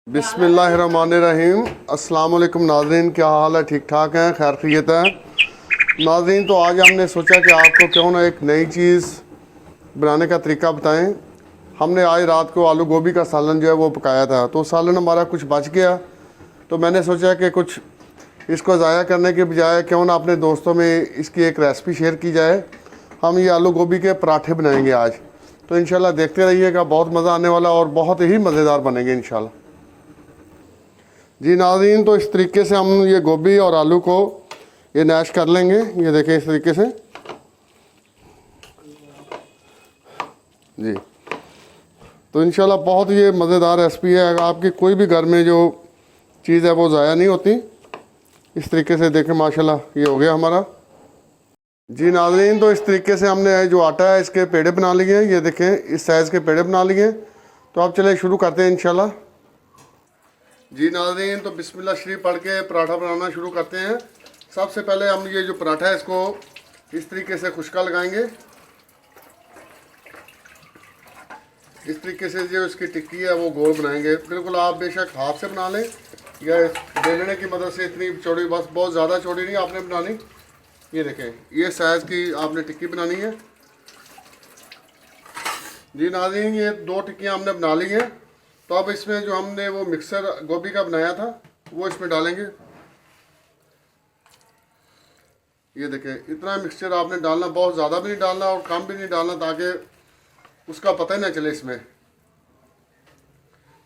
बिस्मिल्लाहिर्रहमानिर्रहीम। अस्सलाम वालेकुम नाज़रीन, क्या हाल है? ठीक ठाक हैं, खैर खैरियत है नाज़रीन। तो आज हमने सोचा कि आपको क्यों ना एक नई चीज़ बनाने का तरीका बताएं। हमने आज रात को आलू गोभी का सालन जो है वो पकाया था, तो सालन हमारा कुछ बच गया, तो मैंने सोचा कि कुछ इसको ज़ाया करने के बजाय क्यों ना अपने दोस्तों में इसकी एक रेसिपी शेयर की जाए। हम ये आलू गोभी के पराठे बनाएंगे आज, तो इंशाल्लाह देखते रहिएगा, बहुत मज़ा आने वाला और बहुत ही मज़ेदार बनेंगे इंशाल्लाह। जी नाज़रीन, तो इस तरीके से हम ये गोभी और आलू को ये मैश कर लेंगे। ये देखें इस तरीके से जी। तो इंशाल्लाह बहुत ये मज़ेदार रेसिपी है। अगर आपकी कोई भी घर में जो चीज़ है वो ज़ाया नहीं होती। इस तरीके से देखें माशाल्लाह ये हो गया हमारा। जी नाज़रीन, तो इस तरीके से हमने जो आटा है इसके पेड़े बना लिए हैं। ये देखें इस साइज़ के पेड़े बना लिए हैं। तो आप चले शुरू करते हैं इंशाल्लाह। जी नाज़रीन, तो बिस्मिल्लाह शरीफ पढ़ के पराठा बनाना शुरू करते हैं। सबसे पहले हम ये जो पराठा है इसको इस तरीके से खुश्का लगाएंगे। इस तरीके से जो इसकी टिक्की है वो गोल बनाएंगे। बिल्कुल आप बेशक हाथ से बना लें या बेलने की मदद से, इतनी चौड़ी, बस बहुत ज़्यादा चौड़ी नहीं आपने बनानी। ये देखें ये साइज़ की आपने टिक्की बनानी है। जी नाज़रीन, ये 2 टिक्कियाँ हमने बना ली हैं। तो अब इसमें जो हमने वो मिक्सर गोभी का बनाया था वो इसमें डालेंगे। ये देखें इतना मिक्सचर आपने डालना, बहुत ज़्यादा भी नहीं डालना और कम भी नहीं डालना, ताकि उसका पता ही ना चले इसमें।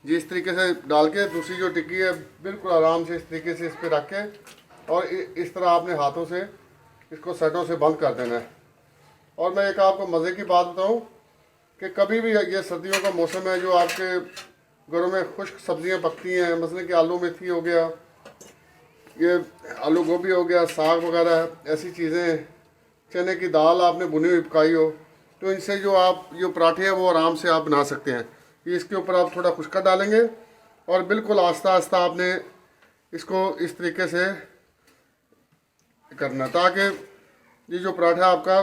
जी इस तरीके से डाल के दूसरी जो टिक्की है बिल्कुल आराम से इस तरीके से इस पर रख के और इस तरह आपने हाथों से इसको साइडों से बंद कर देना है। और मैं एक आपको मज़े की बात बताऊं कि कभी भी ये सर्दियों का मौसम है, जो आपके घरों में खुश्क सब्जियां पकती हैं, मसलन कि आलू मेथी हो गया, ये आलू गोभी हो गया, साग वगैरह ऐसी चीज़ें, चने की दाल आपने भुनी हुई पकाई हो, तो इनसे जो आप जो पराठे हैं वो आराम से आप बना सकते हैं। ये इसके ऊपर आप थोड़ा खुश्का डालेंगे और बिल्कुल आस्ता आस्ता आपने इसको इस तरीके से करना, ताकि ये जो पराठा आपका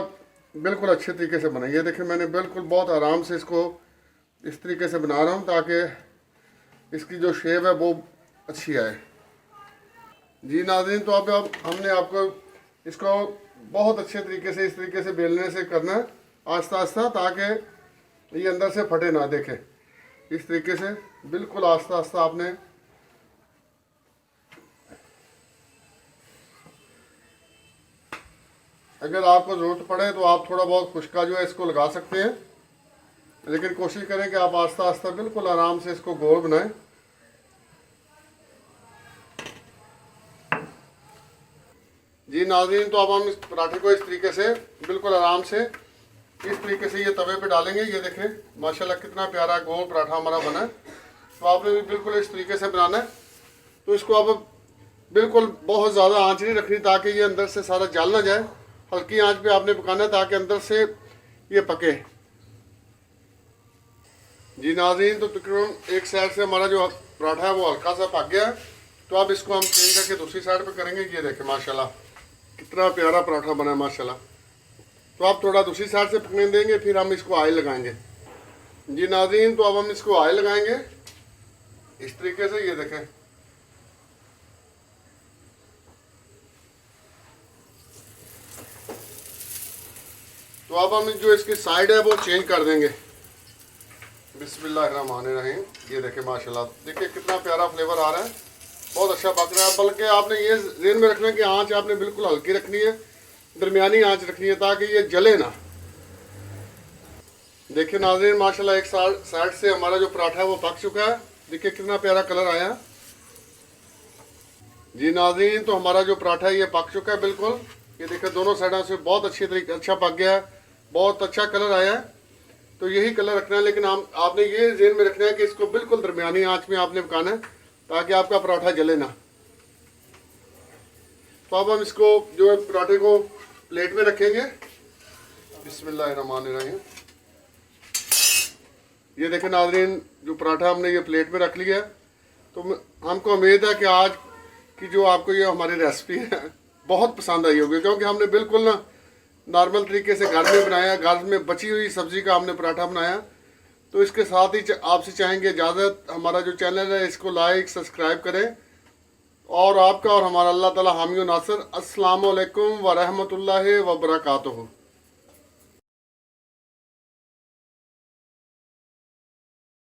बिल्कुल अच्छे तरीके से बने। ये देखिए मैंने बिल्कुल बहुत आराम से इसको इस तरीके से बना रहा हूँ ताकि इसकी जो शेप है वो अच्छी आए। जी नाज़रीन, तो अब हमने आपको इसको बहुत अच्छे तरीके से इस तरीके से बेलने से करना है आस्ता आस्ता, ताकि ये अंदर से फटे ना। देखें इस तरीके से बिल्कुल आस्ता आस्ता आपने अगर आपको ज़रूरत पड़े तो आप थोड़ा बहुत खुश्का जो है इसको लगा सकते हैं, लेकिन कोशिश करें कि आप आस्ता आस्ता बिल्कुल आराम से इसको गोल बनाएं। जी नाज़रीन, तो अब हम इस पराठे को इस तरीके से बिल्कुल आराम से इस तरीके से ये तवे पे डालेंगे। ये देखें माशाल्लाह कितना प्यारा गोल पराठा हमारा बना है। तो आपने भी बिल्कुल इस तरीके से बनाना है। तो इसको अब बिल्कुल बहुत ज़्यादा आंच नहीं रखनी ताकि ये अंदर से सारा जल ना जाए। हल्की आंच पे आपने पकाना है ताकि अंदर से ये पके। जी नाज़रीन, तो तकरीबन एक साइड से हमारा जो पराठा है वो हल्का सा पक गया है। तो अब इसको हम चेंज करके दूसरी साइड पे करेंगे। ये देखें माशाल्लाह कितना प्यारा पराठा बना है माशाल्लाह। तो आप थोड़ा दूसरी साइड से पकने देंगे, फिर हम इसको ऑयल लगाएंगे। जी नाज़रीन, तो अब हम इसको ऑयल लगाएंगे इस तरीके से। ये देखें तो अब हम जो इसकी साइड है वो चेंज कर देंगे। बिस्मिल्लाहिर्रहमानिर्रहीम। ये देखें माशाल्लाह, देखिए कितना प्यारा फ्लेवर आ रहा है, बहुत अच्छा पक रहा है। बल्कि आपने ये ज़हन में रखना है कि आंच आपने बिल्कुल हल्की रखनी है, दरमियानी आंच रखनी है ताकि ये जले ना। देखिए नाज़रीन माशाल्लाह एक साइड से हमारा जो पराठा है वो पक चुका है। देखिए कितना प्यारा कलर आया। जी नाज़रीन, तो हमारा जो पराठा है ये पक चुका है बिल्कुल। ये देखिए दोनों साइडों से बहुत अच्छी तरीके अच्छा पक गया है, बहुत अच्छा कलर आया है। तो यही कलर रखना है, लेकिन आपने ये ज़हन में रखना है कि इसको बिल्कुल दरमियानी आंच में आपने पकाना है ताकि आपका पराठा जले ना। तो अब हम इसको जो है पराठे को प्लेट में रखेंगे। बिस्मिल्लाहिर्रहमानिर्रहीम। ये देखें नाज़रीन, जो पराठा हमने ये प्लेट में रख लिया है। तो हमको उम्मीद है कि आज की जो आपको ये हमारी रेसिपी है बहुत पसंद आई होगी, क्योंकि हमने बिल्कुल ना नॉर्मल तरीके से घर में बनाया, घर में बची हुई सब्ज़ी का हमने पराठा बनाया। तो इसके साथ ही आपसे चाहेंगे इजाज़त, हमारा जो चैनल है इसको लाइक सब्सक्राइब करें। और आपका और हमारा अल्लाह ताला हामी व नासिर। अस्सलामु अलैकुम व रहमतुल्लाहि व बरकातुहू।